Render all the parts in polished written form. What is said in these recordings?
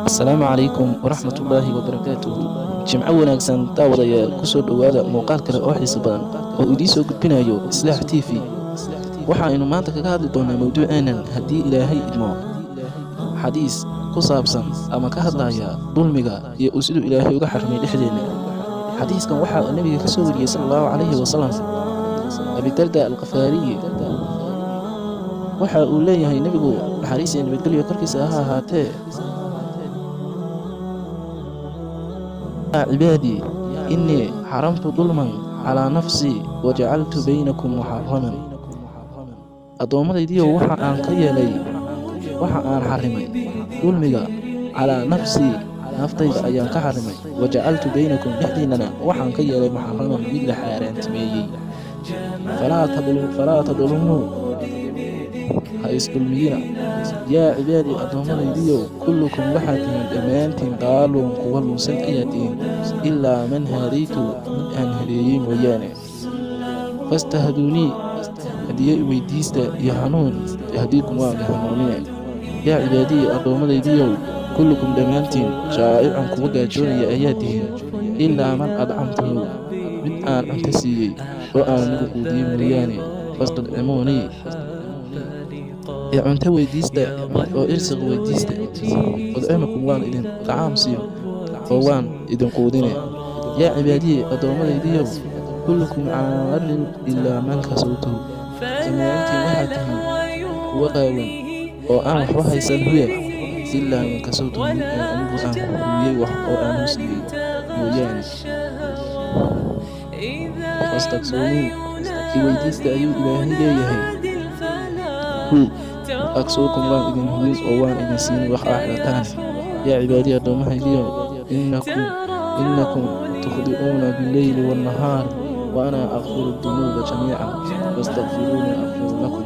السلام عليكم ورحمة الله وبركاته. جمع wanaagsan daawadayaal ku soo dhawaada muuqaal kale oo xiiso badan oo idin soo gudbinayo Islaax TV. waxaanu maanta kaga hadli doonaa mawduuceenan haddii Ilaahay idmo xadiis ku saabsan ama ka hadlaya dulmiga iyo sidoo Ilaahay uga xarmay dhexdeena. xadiiskan waxa nabiga ka soo wariyay sallallahu alayhi wa sallam Abi Darda al-Ghifari waxa uu leeyahay nabigu naxariis iyo nabadgelyo korkiisa ha ahaatee عبادي إني حرمت ظلما على نفسي وجعلت بينكم محرما. أدومدي waxa aan ka yeelay waxa aan xarimay dulmiga على نفسي naftayda ayaan ka xarimay waja'altu baynakum dhexdiinana waxaan ka yeelay muharraman mid la xaaraantimeeyay. falaa tadulmu ha isdulmiyina yaa cibaadi addoommadaydii kullukum waxaad tihiin dhammaantiin daalun kuwa lunsan ayaad tihiin ilaa man haadaytu mid aan hadeeyey mooyaane. fastahduunii hadiye weydiista iyo hanuun yahdiikum waan hanuunine. yaa cibaadii addoommadaydii kullukum dhammaantiin jaa'ican kuwa gaajoonaya ayaad tihiin ilaa man adcamtuhu mid aan cunto siiyey oo aan nagu quudiyey mooyaane. fastadcimuunii cunto weydiista oo irsiq weydiista. udcimakum waan idin tacaam siiyo oo waan idin quudine. yaa cibaadii addoommadaydii kullukum caarin ilaa man kasawtuhu dhammaantiin waxaad tihiin kuwa qaawan oo aan waxba haysan huya ilaa man kasawtuhu mid anigu aan huwiyey wax oo aan u siiyey mooyaane. fastaksuunii weydiista ayuu Ilaahay leeyahay أكسوكم وان إذن هويس وان إذن سين وخاحلتان. يا عبادي أدومهايديو إنكم تخطئون بالليل والنهار وأنا أغفر الذنوب جميعا فاستغفروني أغفر لكم.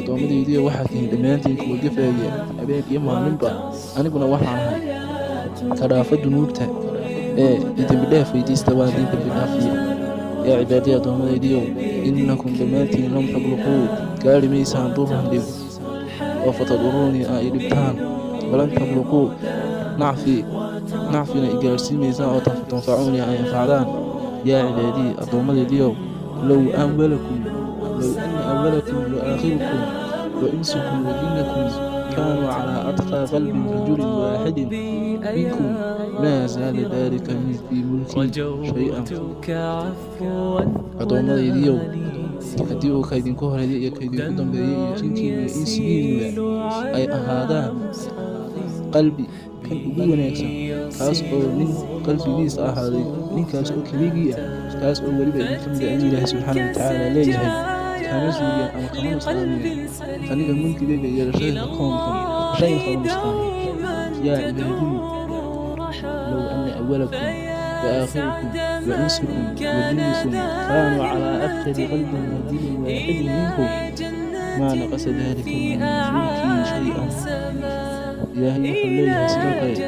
أدومهايديو waxaad dhammaantiin kuwa gafaya habeenkii iyo maalinba aniguna waxaan kadhaafa dunuubta idin dhaaf weydiista waan idin dhaafiya. يا عبادي أدومهايديو إنكم دمانتين لم تبلغوا gaari maysaan duurhan dhib oo fataduruni ay dhibtaan walan tabluquu nacfina igaarsiimaysaan oo tanfacuni ay anfacdaan. yaa cibaadii addoommadaydii low awwalakum wa aakhirukum wa insukum wa jinnakum kaanuu calaa atqaa qalbi rajulin waaxidin minkum maa zaala daalika fii mulkii shay-an. addoommadaydii haddii uu kaydinku horeeyay iyo kaydinku dambeeyay iyo jinkiina iyo insigiinuba ay ahaadaan qalbi kan ugu wanaagsan kaas oo nin qalbigiisa ahaaday ninkaas oo keligii kaas oo weliba idinka mid ayuu Ilaahay subxaanahu watacaala leeyahay kama suuliya ama kama nusqaamiya aniga mulkigayga iyo rashayda koonkan shayn kama nusqaamiya. yaa cibaadii low anna awwalakum وآخركم وإنسكم وجنكم كانوا على أفجر قلب رجل واحد منكم ما نقص ذلك من ملكي شيئا. إلهي وحليه سلوكي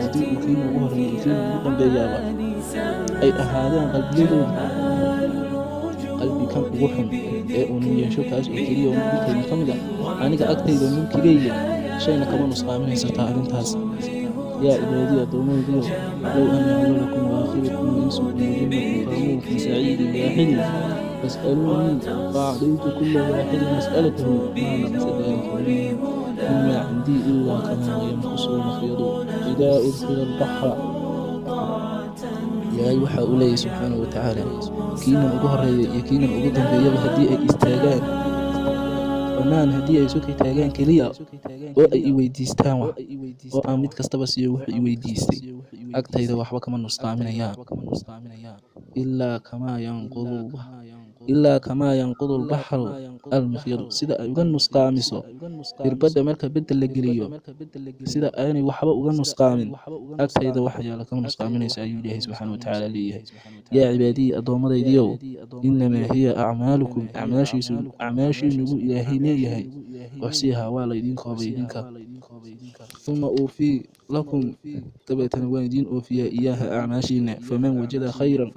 هديء كيما أهري كيما مقم بيابا أي أهادان قلبي كان أغحن أوني يشوك أسأل كريه ومكتب كمدا عنك أكتب ومنك لي شيئا كما نسقامين سرطان انتهز. يا عبادي أدومهايديو لو أن أولكم وآخركم وإنسكم وجنكم قاموا في سعيد واحد فاسألوني فأعطيت كل واحد مسألته ما نقص ذلك مما عندي إلا كما ينقص المخيط إذا أدخل البحر. يا أيها أولي سبحانه وتعالى كينا أقهر يكينا أقدم بيابا هدي استاغان ونaan haddii ay soo taagaan kaliya oo ay weydiistaan wax oo aan mid kastaba siiyo wax weydiistay agtayda waxba kama nusqaaminayaan ilaa kama yanqudu al-bahru al-mikhyad. sida ay uga nusqaamiso irbada marka bedel la geliyo sida aanay waxba uga nusqaamin agtayda wax yaala kama nusqaaminaysa ayuu Ilaahay subxaanahu watacaala leeyahay. yaa cibaadii addoommadaydii innamaa hiya acmaalukum acmaashiinugu Ilaahay leeyahay waxsiiha waa la idin koobay idinka uma uufii lakum dabeetana waan idiin oofiyaa iyaaha acmaashiina faman wajada khayran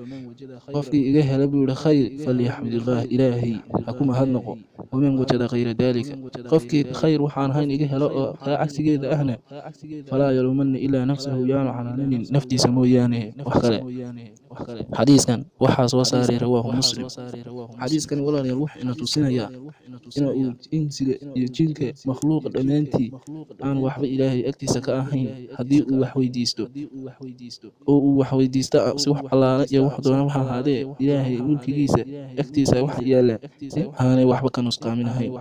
qofkii iga hela buu yihi khayr falyaxmadillaah ilaahay ha ku mahadnaqo waman wajada khayra daalika qofkii khayr waxaan ahayn iga helo oo taa cagsigeeda ahna falaa yaluumanna ilaa nafsahu yaanu canaananin naftiisa mooyaane wax kale xadiiskan waxaa soo saaray rawaahu muslim xadiiskan walaalayaal wuxuu ina tusinayaa ina uu insiga iyo jinka makhluuqa dhammaantii aan waxba ilaahay agtiisa ka ahayn haddii uu wax weydiisto oo uu wax weydiisto si wax allaala iyo wax doona waxa ahaadee ilaahay mulkigiisa agtiisa wax yaala aanay waxba ka nusqaaminahayn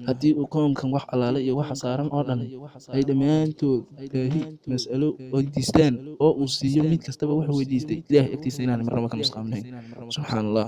haddii uu koomkan wax allaala iyo waxa saaran oo dhan ay dhammaantood baahi mas'alo weydiistaan oo uu siiyo mid kastaba wuxuu weydiistay ilaahay agtiisa inaan marnaba ka nusqaaminahayn subxaan allah